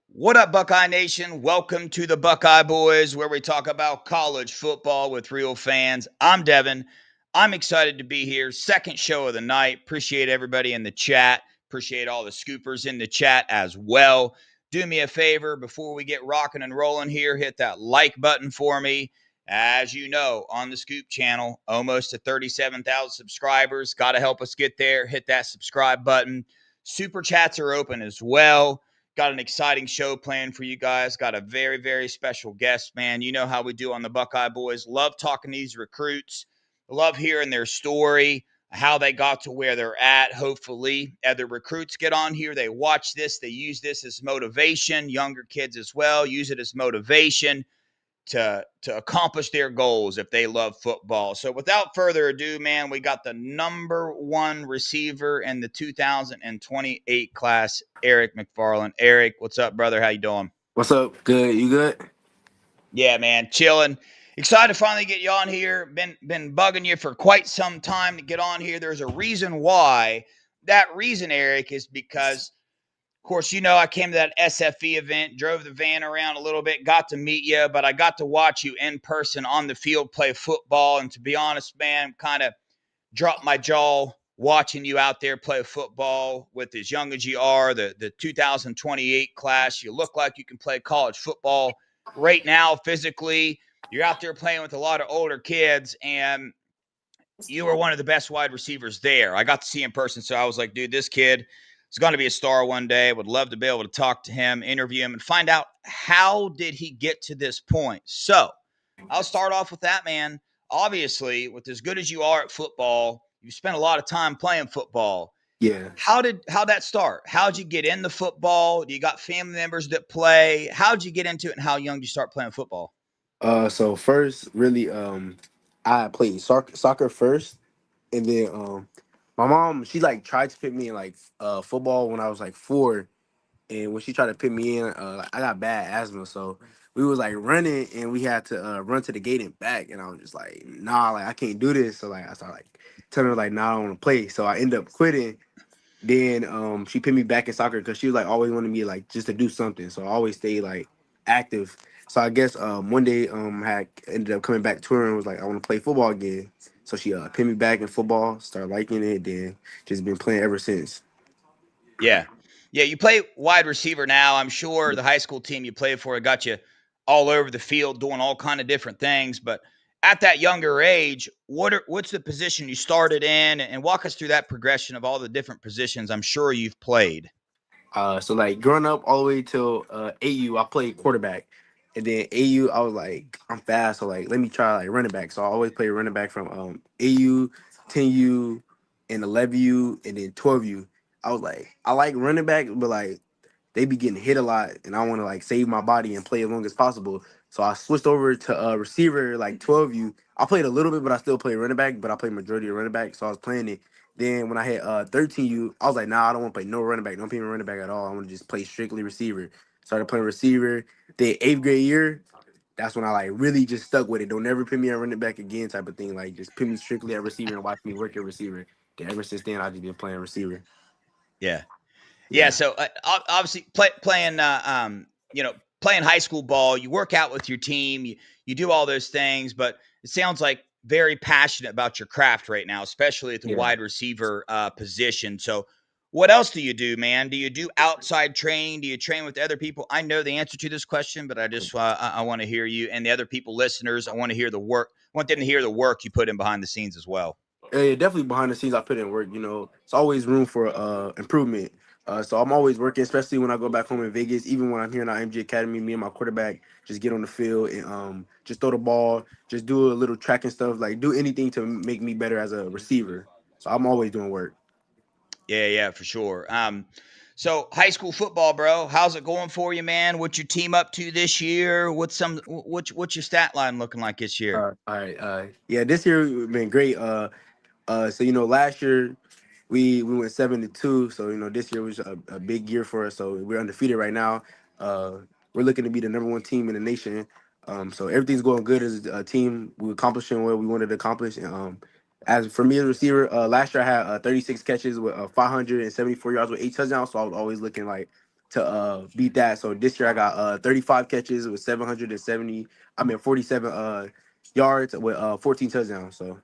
What up, Buckeye Nation? Welcome to the Buckeye Boys, where we talk about college football with real fans. I'm Devin. I'm excited to be here. Second show of the night. Appreciate everybody in the chat. Appreciate all the scoopers in the chat as well. Do me a favor before we get rocking and rolling here, hit that like button for me. As you know, on the Scoop channel, almost to 37,000 subscribers. Got to help us get there. Hit that subscribe button. Super chats are open as well. Got an exciting show planned for you guys. Got a very, very special guest, man. You know how we do on the Buckeye Boys. Love talking to these recruits. Love hearing their story, how they got to where they're at. Hopefully, other recruits get on here. They watch this. They use this as motivation. Younger kids as well use it as motivation to accomplish their goals if they love football. So without further ado, man, we got the number one receiver in the 2028 class, Eric McFarland. Eric, what's up, brother? How you doing? What's up? Good. You good? Yeah, man, chilling. Excited to finally get you on here. Been bugging you for quite some time to get on here. There's a reason why. That reason, Eric, is because of course, you know, I came to that SFE event, drove the van around a little bit, got to meet you, but I got to watch you in person on the field play football. And to be honest, man, kind of dropped my jaw watching you out there play football with as young as you are, the 2028 class. You look like you can play college football right now physically. You're out there playing with a lot of older kids, and you were one of the best wide receivers there. I got to see in person, so I was like, dude, this kid is going to be a star one day. Would love to be able to talk to him, interview him, and find out how did he get to this point. So I'll start off with that, man. Obviously, with as good as you are at football, you spent a lot of time playing football. Yeah. How that start? How'd you get into football? Do you got family members that play? How'd you get into it, and how young did you start playing football? So first, really, I played soccer first, and then my mom she like tried to put me in like football when I was like 4, and when she tried to put me in, I got bad asthma, so we was like running, and we had to run to the gate and back, and I was just like, nah, like I can't do this. So like I started like telling her like, nah, I don't want to play. So I ended up quitting. Then she put me back in soccer because she was like always wanted me like just to do something. So I always stayed like active. So I guess one day had ended up coming back to her and was like, I want to play football again. So she put me back in football, started liking it, then just been playing ever since. Yeah. Yeah, you play wide receiver now. I'm sure the high school team you played for got you all over the field doing all kind of different things, but at that younger age, what's the position you started in, and walk us through that progression of all the different positions I'm sure you've played. So like growing up all the way till AU, I played quarterback, and then AU I was like I'm fast, so like let me try like running back. So I always play running back from AU, 10U, and 11U, and then 12U. I was like I like running back, but like they be getting hit a lot, and I want to like save my body and play as long as possible. So I switched over to receiver like 12U. I played a little bit, but I still play running back, but I played majority of running back. So I was playing it. Then when I hit 13U, I was like, nah, I don't want to play no running back. Don't play me running back at all. I want to just play strictly receiver. Started playing receiver. Then eighth grade year, that's when I like really just stuck with it. Don't never put me at running back again, type of thing. Like just put me strictly at receiver and watch me work at receiver. Then ever since then, I just been playing receiver. Yeah. Yeah, Yeah. so obviously playing you know, playing high school ball, you work out with your team, you do all those things, but it sounds like very passionate about your craft right now, especially at the Yeah. wide receiver position. So what else do you do, man? Do you do outside training? Do you train with other people? I know the answer to this question, but I just I want to hear you and the other people listeners. I want to hear the work. I want them to hear the work you put in behind the scenes as well. Yeah, definitely behind the scenes, I put in work. It's always room for improvement. So I'm always working, especially when I go back home in Vegas. Even when I'm here in our MG Academy, me and my quarterback just get on the field and just throw the ball, just do a little track and stuff, like do anything to make me better as a receiver. So I'm always doing work. Yeah, yeah, for sure. So high school football, bro, how's it going for you, man? What's your team up to this year? What's your stat line looking like this year? All right. Yeah, this year been great. So last year we went 7-2. So this year was a big year for us. So we're undefeated right now. Uh, we're looking to be the number one team in the nation. So everything's going good as a team. We're accomplishing what we wanted to accomplish. And as for me as a receiver, last year I had 36 catches with 574 yards with 8 touchdowns. So I was always looking like to beat that. So this year I got 35 catches with 770. I mean 47 yards with 14 touchdowns. So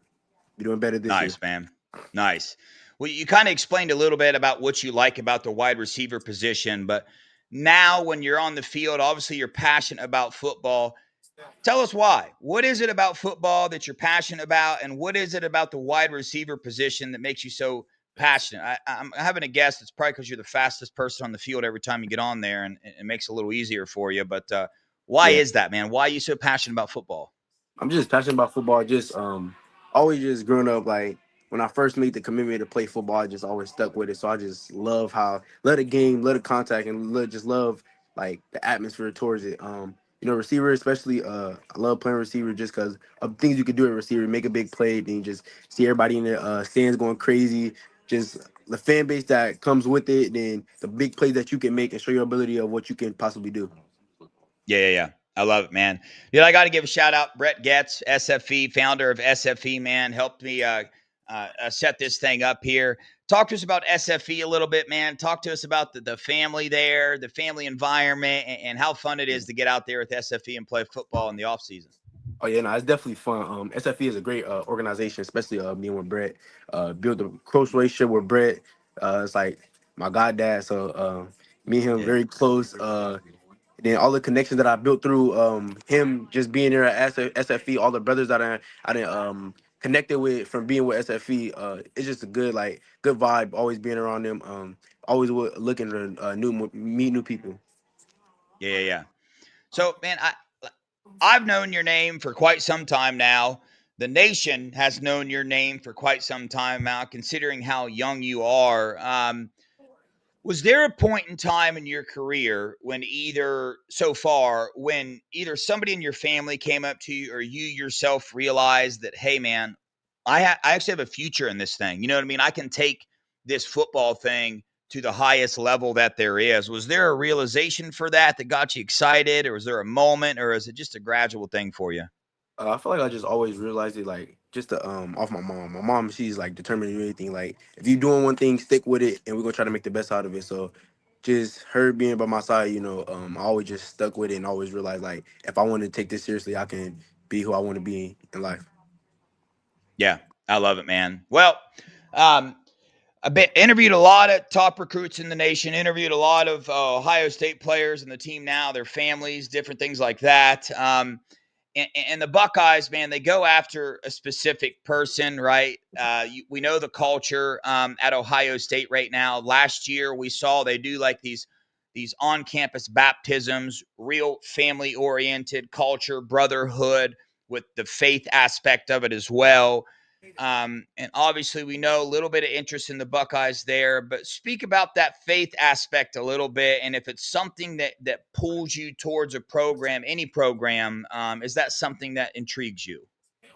be doing better this year. Nice, man. Nice. Well, you kind of explained a little bit about what you like about the wide receiver position, but now when you're on the field, obviously you're passionate about football. Tell us why. What is it about football that you're passionate about, and what is it about the wide receiver position that makes you so passionate? I'm having a guess. It's probably because you're the fastest person on the field every time you get on there, and it makes it a little easier for you. But why Yeah. is that, man? Why are you so passionate about football? I'm just passionate about football. Just always just growing up like when I first made the commitment to play football, I just always stuck with it. So I just love the game, love the contact, and just love like the atmosphere towards it. Receiver especially. I love playing receiver just because of things you could do at receiver, make a big play, then you just see everybody in the stands going crazy. Just the fan base that comes with it, then the big plays that you can make and show your ability of what you can possibly do. Yeah. I love it, man. I got to give a shout out. Brett Getz, SFE, founder of SFE, man, helped me set this thing up here. Talk to us about SFE a little bit, man. Talk to us about the family there, the family environment, and how fun it is to get out there with SFE and play football in the off season. Oh yeah, no, it's definitely fun. SFE is a great organization, especially me and with Brett. Built a close relationship with Brett. It's like my goddad, so me and him Yeah. very close. Then all the connections that I built through him just being there at SFE, all the brothers that I didn't connected with from being with SFE. It's just a good vibe. Always being around them. Always looking to meet new people. Yeah. So, man, I've known your name for quite some time now. The nation has known your name for quite some time now, considering how young you are. Was there a point in time in your career when either somebody in your family came up to you or you yourself realized that, hey, man, I actually have a future in this thing? You know what I mean? I can take this football thing to the highest level that there is. Was there a realization for that got you excited, or was there a moment, or is it just a gradual thing for you? I feel like I just always realized it like just to, off my mom. My mom, she's like determined to do anything. Like if you're doing one thing, stick with it, and we're gonna try to make the best out of it. So just her being by my side, I always just stuck with it and always realized like if I want to take this seriously, I can be who I want to be in life. Yeah, I love it, man. Well, um, interviewed a lot of top recruits in the nation, interviewed a lot of Ohio State players and the team now, their families, different things like that. And the Buckeyes, man, they go after a specific person, right? We know the culture at Ohio State right now. Last year, we saw they do like these on-campus baptisms, real family-oriented culture, brotherhood with the faith aspect of it as well. And obviously, we know a little bit of interest in the Buckeyes there, but speak about that faith aspect a little bit, and if it's something that pulls you towards a program, any program, is that something that intrigues you?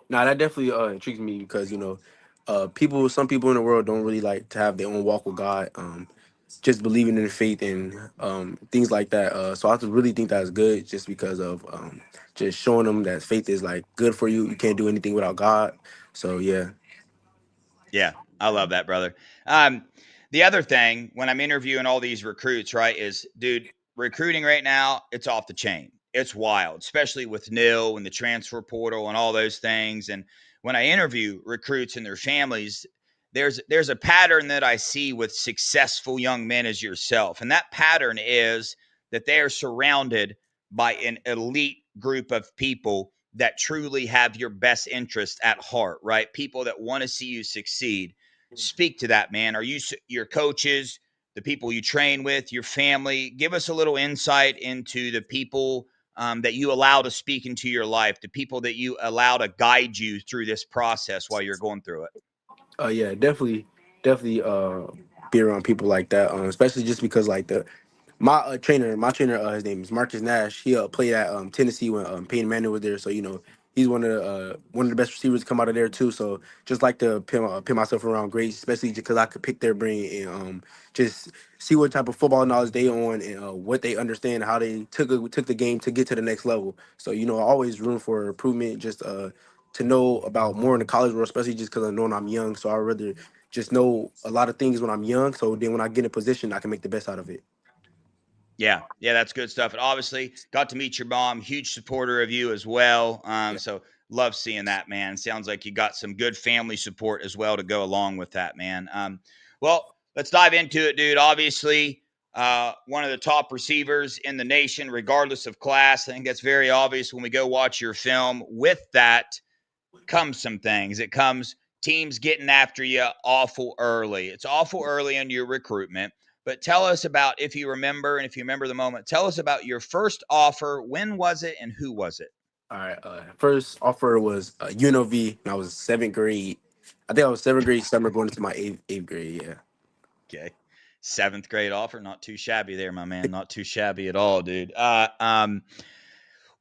Now that definitely intrigues me because some people in the world don't really like to have their own walk with God. Just believing in faith and things like that. So I just really think that's good, just because of just showing them that faith is like good for you. You can't do anything without God. So yeah. Yeah, I love that, brother. Um, the other thing when I'm interviewing all these recruits, right, is dude, recruiting right now, it's off the chain. It's wild, especially with NIL and the transfer portal and all those things. And when I interview recruits and their families, there's a pattern that I see with successful young men as yourself. And that pattern is that they are surrounded by an elite group of people that truly have your best interest at heart, right? People that want to see you succeed. Speak to that, man. Are you your coaches, the people you train with, your family? Give us a little insight into the people that you allow to speak into your life, the people that you allow to guide you through this process while you're going through it. Yeah, definitely be around people like that. Especially just because like my trainer, his name is Marcus Nash. He played at Tennessee when Peyton Manning was there. So he's one of the best receivers to come out of there too. So just like to pin myself around greats, especially because I could pick their brain and just see what type of football knowledge they on and what they understand, how they took the game to get to the next level. So always room for improvement. Just to know about more in the college world, especially just because I know I'm young. So I rather just know a lot of things when I'm young. So then when I get in a position, I can make the best out of it. Yeah, yeah, that's good stuff. And obviously, got to meet your mom, huge supporter of you as well. Yeah. So love seeing that, man. Sounds like you got some good family support as well to go along with that, man. Well, let's dive into it, dude. Obviously, one of the top receivers in the nation, regardless of class. I think that's very obvious when we go watch your film. With that comes some things. It comes teams getting after you awful early. It's awful early in your recruitment. But tell us about, if you remember, and if you remember the moment, tell us about your first offer. When was it and who was it? All right. First offer was UNLV, and I was seventh grade. I think I was seventh grade summer going into my eighth grade. Yeah. Okay. Seventh grade offer. Not too shabby there, my man. Not too shabby at all, dude.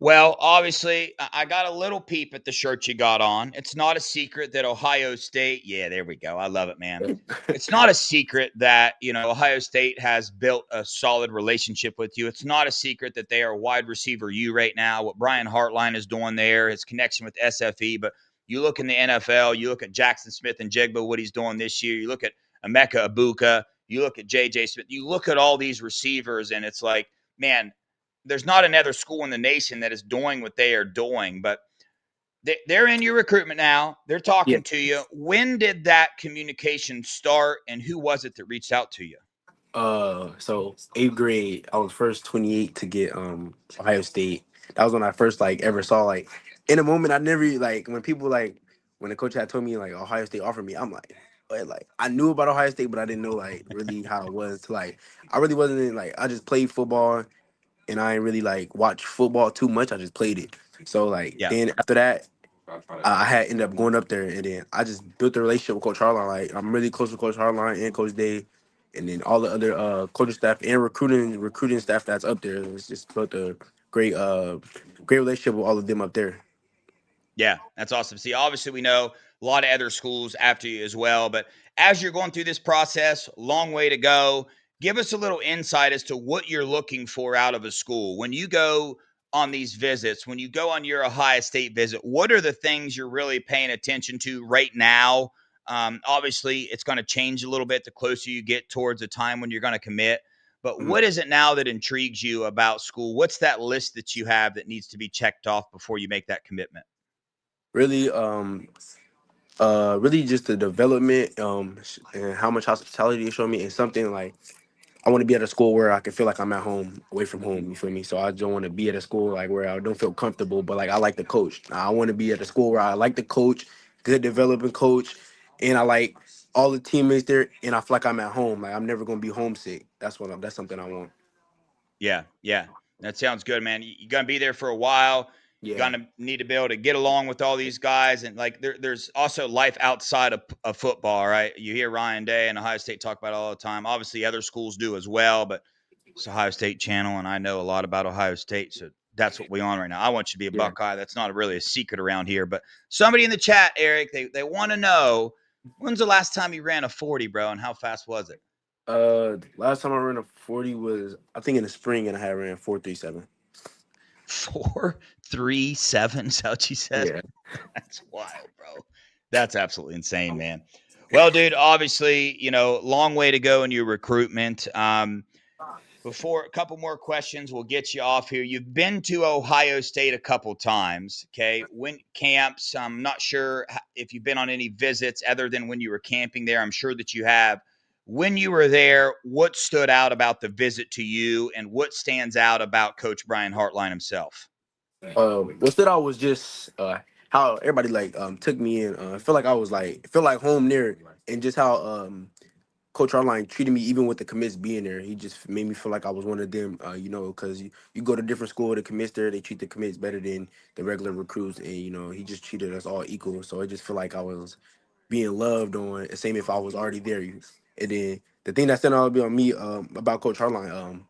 Well, obviously, I got a little peep at the shirt you got on. It's not a secret that Ohio State, yeah, there we go. I love it, man. It's not a secret that, Ohio State has built a solid relationship with you. It's not a secret that they are wide receiver you right now. What Brian Hartline is doing there, his connection with SFE. But you look in the NFL, you look at Jackson Smith and Jigba, what he's doing this year. You look at Emeka Ibuka, you look at J.J. Smith, you look at all these receivers, and it's like, man, there's not another school in the nation that is doing what they are doing, but they're in your recruitment now. They're Yeah. talking to you. When did that communication start, and who was it that reached out to you? So eighth grade, I was first 28 to get Ohio State. That was when I first like ever saw like in a moment I never like when people like when the coach had told me like Ohio State offered me, I'm like, but like I knew about Ohio State, but I didn't know like really how it was to like I really wasn't like I just played football and I ain't really like watch football too much. I just played it. So like Yeah, then after that, I had ended up going up there, and then I just built a relationship with Coach Harline. Like I'm really close with Coach Harline and Coach Day, and then all the other coaching staff and recruiting staff that's up there. It's just built a great great relationship with all of them up there. yeah, that's awesome. See, obviously, we know a lot of other schools after you as well, but as you're going through this process, long way to go. Give us a little insight as to what you're looking for out of a school. When you go on these visits, when you go on your Ohio State visit, what are the things you're really paying attention to right now? Obviously, it's going to change a little bit the closer you get towards the time when you're going to commit. But Mhm. what is it now that intrigues you about school? What's that list that you have that needs to be checked off before you make that commitment? Really, really just the development, and how much hospitality they show me, and something like I want to be at a school where I can feel like I'm at home, away from home. You feel me? So I don't want to be at a school like where I don't feel comfortable, but like I like the coach. I want to be at a school where I like the coach, good developing coach, and I like all the teammates there, and I feel like I'm at home. Like I'm never gonna be homesick. That's something I want. Yeah, yeah. That sounds good, man. You're gonna be there for a while. You're Yeah, gonna need to be able to get along with all these guys, and like there's also life outside of football, right? You hear Ryan Day and Ohio State talk about it all the time. Obviously, other schools do as well, but it's Ohio State channel, and I know a lot about Ohio State, so that's what we on right now. I want you to be a yeah. Buckeye. That's not really a secret around here, but somebody in the chat, Eric, they want to know when's the last time you ran a 40, bro, and how fast was it? Last time I ran a 40 was I think in the spring, and I had ran 4.37. 4.37 is what you said. Yeah. That's wild, bro. That's absolutely insane, man. Well, dude, obviously, long way to go in your recruitment. Before a couple more questions, we'll get you off here. You've been to Ohio State a couple times, okay? When camps, I'm not sure if you've been on any visits other than when you were camping there. I'm sure that you have. When you were there, what stood out about the visit to you, and what stands out about Coach Brian Hartline himself? What stood out was just how everybody like took me in. I feel like feel like home there, and just how Coach Arline treated me, even with the commits being there. He just made me feel like I was one of them. Because you go to different school, the commits there, they treat the commits better than the regular recruits, and he just treated us all equal. So I just feel like I was being loved on, the same if I was already there. And then the thing that stood out on me about Coach Harline,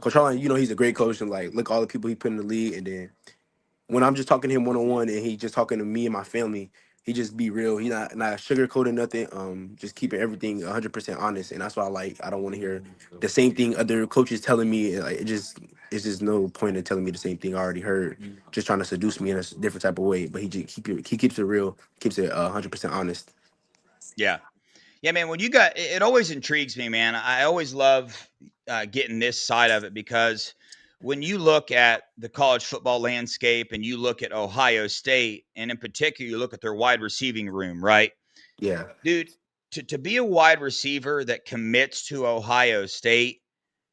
Coach Harline, he's a great coach, and like look all the people he put in the league, and then when I'm just talking to him one on one, and he just talking to me and my family, he just be real. He not sugarcoating nothing. Just keeping everything 100% honest, and that's what I like. I don't want to hear the same thing other coaches telling me. Like it's just no point in telling me the same thing I already heard. Just trying to seduce me in a different type of way. But he keeps it real, keeps it 100% honest. Yeah. Yeah, man, when you got it always intrigues me, man. I always love getting this side of it because when you look at the college football landscape and you look at Ohio State, and in particular, you look at their wide receiving room, right? Yeah. Dude, to be a wide receiver that commits to Ohio State,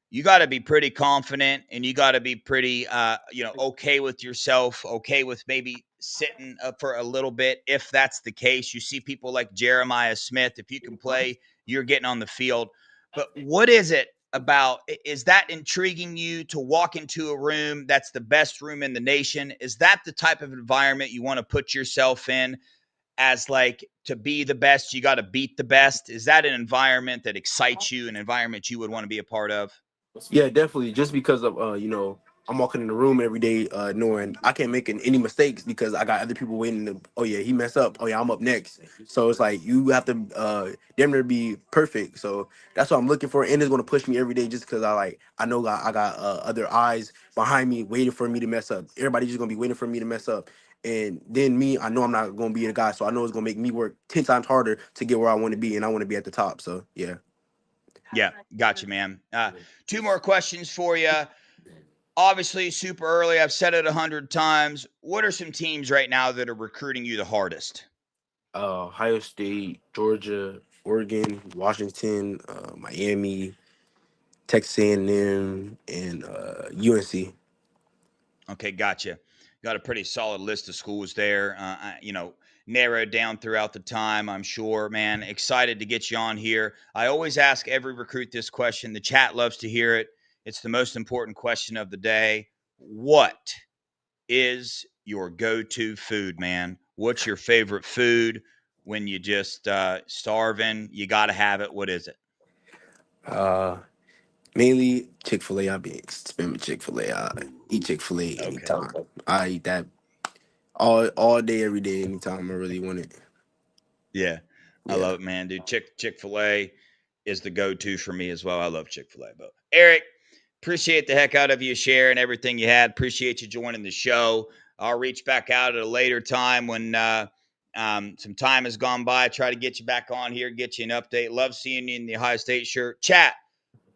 you got to be pretty confident and you got to be pretty okay with yourself, okay with maybe sitting up for a little bit if that's the case. You see people like Jeremiah Smith, if you can play, you're getting on the field. But what is it about, is that intriguing you to walk into a room that's the best room in the nation? Is that the type of environment you want to put yourself in, as like to be the best you got to beat the best? Is that an environment that excites you, an environment you would want to be a part of? Yeah, definitely. Just because of I'm walking in the room every day, knowing I can't make any mistakes because I got other people waiting to. Oh yeah, he messed up. Oh yeah, I'm up next. So it's like you have to damn near be perfect. So that's what I'm looking for, and it's gonna push me every day just because I know I got other eyes behind me waiting for me to mess up. Everybody's just gonna be waiting for me to mess up. And then me, I know I'm not gonna be the guy, so I know it's gonna make me work 10 times harder to get where I want to be, and I want to be at the top. So yeah. Yeah, gotcha, man. Two more questions for you. Obviously, super early. I've said it 100 times. What are some teams right now that are recruiting you the hardest? Ohio State, Georgia, Oregon, Washington, Miami, Texas A&M, and UNC. Okay, gotcha. Got a pretty solid list of schools there. Narrowed down throughout the time, I'm sure, man. Excited to get you on here. I always ask every recruit this question. The chat loves to hear it. It's the most important question of the day. What is your go-to food, man? What's your favorite food when you just starving? You got to have it. What is it? Uh, Mainly Chick-fil-A. I be spamming Chick-fil-A. I eat Chick-fil-A Okay. anytime. I eat that all day, every day, anytime I really want it. Yeah. I Yeah. love it, man, dude. Chick-fil-A is the go-to for me as well. I love Chick-fil-A. But Eric, appreciate the heck out of you sharing everything you had. Appreciate you joining the show. I'll reach back out at a later time when some time has gone by. Try to get you back on here, get you an update. Love seeing you in the Ohio State shirt. Chat,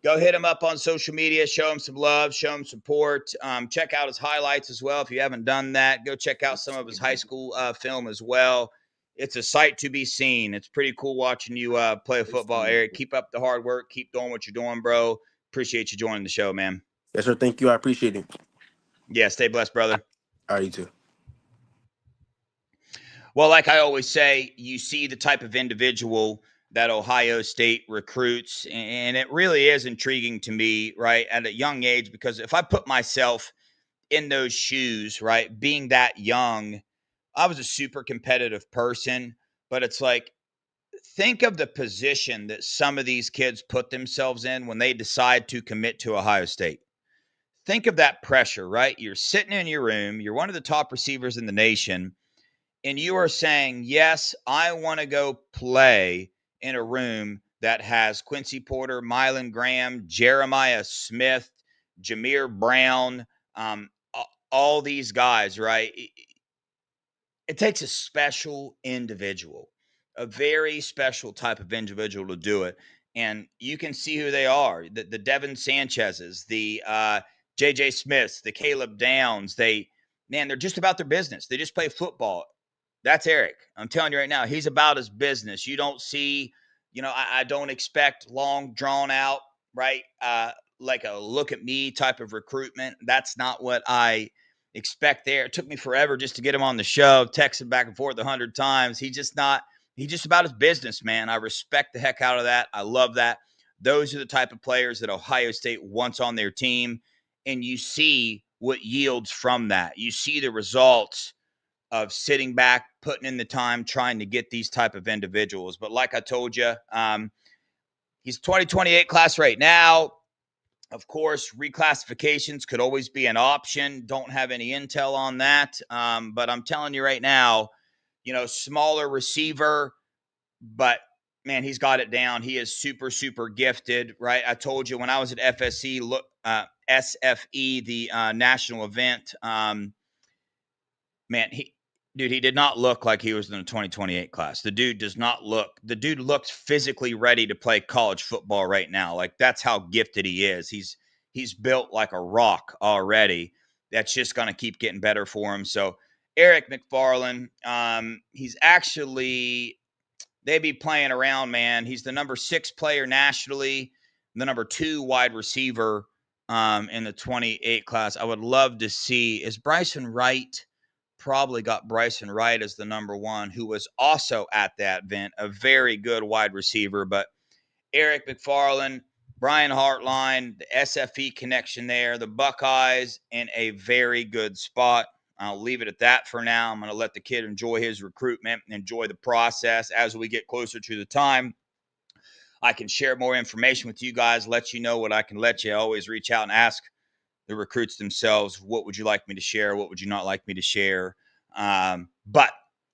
go hit him up on social media, show him some love, show him support. Check out his highlights as well. If you haven't done that, go check out some of his high school film as well. It's a sight to be seen. It's pretty cool watching you play football, Eric. Keep up the hard work. Keep doing what you're doing, bro. Appreciate you joining the show, man. Yes, sir. Thank you. I appreciate it. Yeah, stay blessed, brother. All right, you too. Well, like I always say, you see the type of individual that Ohio State recruits, and it really is intriguing to me, right, at a young age, because if I put myself in those shoes, right? Being that young, I was a super competitive person, but it's like, think of the position that some of these kids put themselves in when they decide to commit to Ohio State. Think of that pressure, right? You're sitting in your room, you're one of the top receivers in the nation, and you are saying, yes, I want to go play in a room that has Quincy Porter, Mylan Graham, Jeremiah Smith, Jameer Brown, um, all these guys, right? It takes a special individual, a very special type of individual to do it. And you can see who they are: the Devin Sanchez's, the JJ Smiths, the Caleb Downs. Man, they're just about their business. They just play football. That's Eric. I'm telling you right now, he's about his business. You don't see, I don't expect long, drawn out, right? Like a look at me type of recruitment. That's not what I expect there. It took me forever just to get him on the show, texted back and forth 100 times. He's just about his business, man. I respect the heck out of that. I love that. Those are the type of players that Ohio State wants on their team. And you see what yields from that. You see the results of sitting back, putting in the time, trying to get these type of individuals. But like I told you, he's 2028 class right now. Of course, reclassifications could always be an option. Don't have any intel on that. But I'm telling you right now, smaller receiver, but man, he's got it down. He is super, super gifted, right? I told you when I was at FSE, SFE, the national event, man, Dude, he did not look like he was in the 2028 class. The dude does not look, the dude looks physically ready to play college football right now. Like, that's how gifted he is. He's built like a rock already. That's just going to keep getting better for him. So Eric McFarland, he's actually, they be playing around, man. He's the number 6 player nationally, the number 2 wide receiver in the 28 class. I would love to see, is Bryson Wright? Probably got Bryson Wright as the number 1, who was also at that event, a very good wide receiver. But Eric McFarland, Brian Hartline, the SFE connection there, the Buckeyes in a very good spot. I'll leave it at that for now. I'm going to let the kid enjoy his recruitment and enjoy the process. As we get closer to the time, I can share more information with you guys, let you know what I can let you. I always reach out and ask the recruits themselves, what would you like me to share? What would you not like me to share? But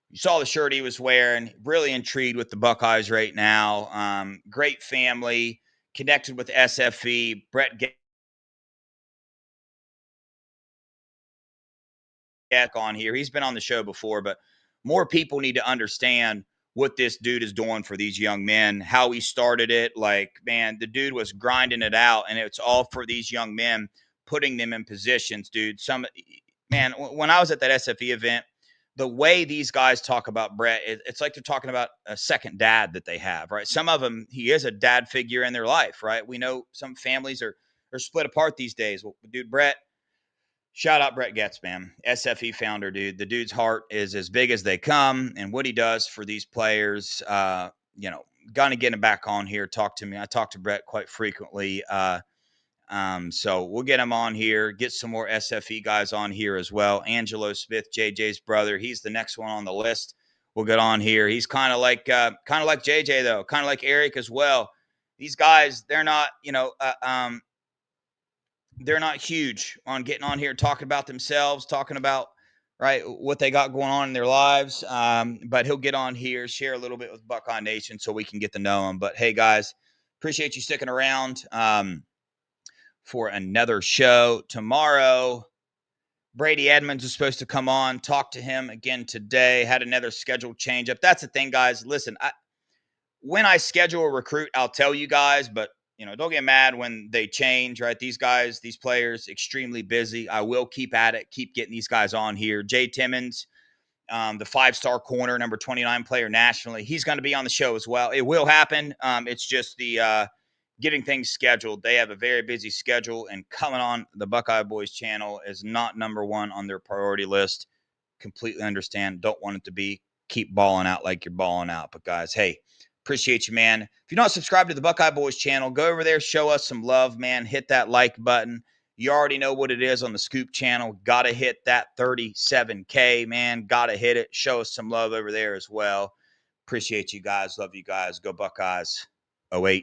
you saw the shirt he was wearing. Really intrigued with the Buckeyes right now. Great family, connected with SFE. Brett Geck on here. He's been on the show before, but more people need to understand what this dude is doing for these young men, how he started it. Like, man, the dude was grinding it out, and it's all for these young men, putting them in positions, dude. Man, when I was at that SFE event, the way these guys talk about Brett, it's like they're talking about a second dad that they have, right? Some of them, he is a dad figure in their life, right? We know some families are split apart these days. Well, dude, Brett, shout out Brett Getz, man. SFE founder, dude. The dude's heart is as big as they come, and what he does for these players, gonna get him back on here. Talk to me. I talk to Brett quite frequently. So we'll get him on here, get some more SFE guys on here as well. Angelo Smith, JJ's brother. He's the next one on the list. We'll get on here. He's kind of like JJ though, kind of like Eric as well. These guys, they're not huge on getting on here, talking about themselves, talking about right what they got going on in their lives. But he'll get on here, share a little bit with Buckeye Nation so we can get to know him. But hey, guys, appreciate you sticking around for another show tomorrow. Brady Edmonds is supposed to come on, talk to him again today. Had another schedule change up. That's the thing, guys. Listen, when I schedule a recruit, I'll tell you guys, but don't get mad when they change, right? These guys, these players, extremely busy. I will keep at it, keep getting these guys on here. Jay Timmons, the 5-star corner, number 29 player nationally. He's going to be on the show as well. It will happen. It's just the getting things scheduled. They have a very busy schedule, and coming on the Buckeye Boys channel is not number 1 on their priority list. Completely understand. Don't want it to be. Keep balling out like you're balling out. But guys, hey, appreciate you, man. If you're not subscribed to the Buckeye Boys channel, go over there, show us some love, man. Hit that like button. You already know what it is on the Scoop channel. Got to hit that 37K, man. Got to hit it. Show us some love over there as well. Appreciate you guys. Love you guys. Go Buckeyes. OH.